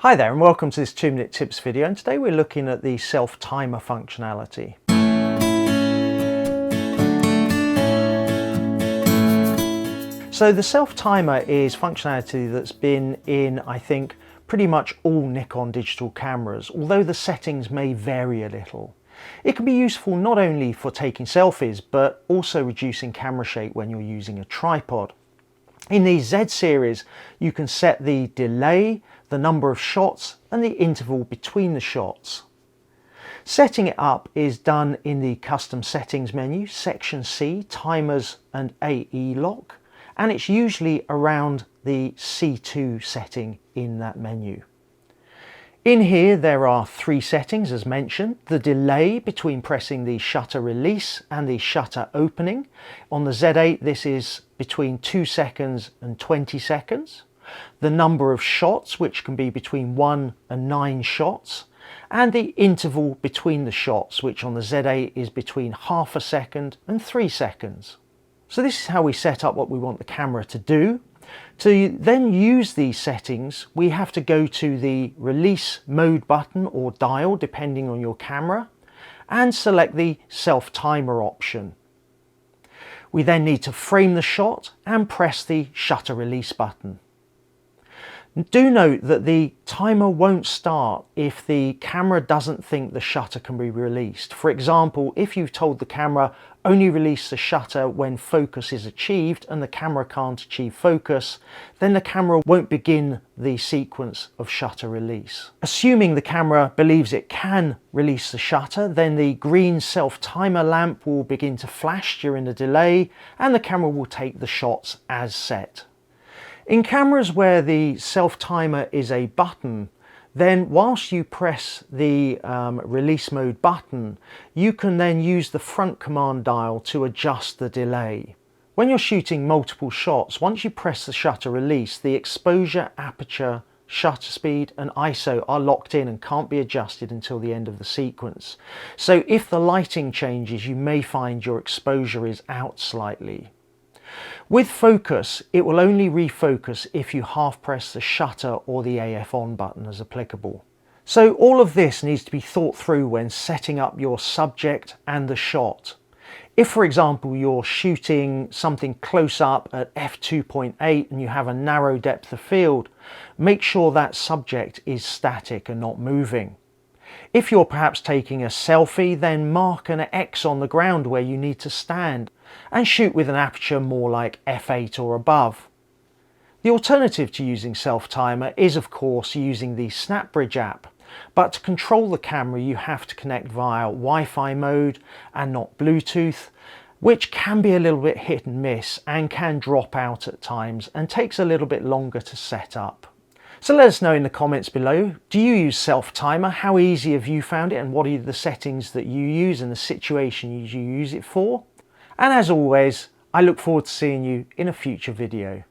Hi there and welcome to this 2-minute tips video, and today we're looking at the self-timer functionality. So the self-timer is functionality that's been in, I think, pretty much all Nikon digital cameras, although the settings may vary a little. It can be useful not only for taking selfies, but also reducing camera shake when you're using a tripod. In the Z series, you can set the delay, the number of shots, and the interval between the shots. Setting it up is done in the custom settings menu, section C, timers and AE lock, and it's usually around the C2 setting in that menu. In here there are 3 settings as mentioned: the delay between pressing the shutter release and the shutter opening. On the Z8 this is between 2 seconds and 20 seconds. The number of shots, which can be between 1 and 9 shots, and the interval between the shots, which on the Z8 is between half a second and 3 seconds. So this is how we set up what we want the camera to do. To then use these settings, we have to go to the release mode button or dial, depending on your camera, and select the self-timer option. We then need to frame the shot and press the shutter release button. Do note that the timer won't start if the camera doesn't think the shutter can be released. For example, if you've told the camera only release the shutter when focus is achieved and the camera can't achieve focus, then the camera won't begin the sequence of shutter release. Assuming the camera believes it can release the shutter, then the green self-timer lamp will begin to flash during the delay and the camera will take the shots as set. In cameras where the self-timer is a button, then whilst you press the release mode button, you can then use the front command dial to adjust the delay. When you're shooting multiple shots, once you press the shutter release, the exposure, aperture, shutter speed and ISO are locked in and can't be adjusted until the end of the sequence. So if the lighting changes, you may find your exposure is out slightly. With focus, it will only refocus if you half press the shutter or the AF on button as applicable. So all of this needs to be thought through when setting up your subject and the shot. If, for example, you're shooting something close up at f2.8 and you have a narrow depth of field, make sure that subject is static and not moving. If you're perhaps taking a selfie, then mark an X on the ground where you need to stand and shoot with an aperture more like f8 or above. The alternative to using self-timer is of course using the SnapBridge app, but to control the camera you have to connect via Wi-Fi mode and not Bluetooth, which can be a little bit hit and miss and can drop out at times and takes a little bit longer to set up. So let us know in the comments below, do you use self-timer? How easy have you found it, and what are the settings that you use and the situation you use it for? And as always, I look forward to seeing you in a future video.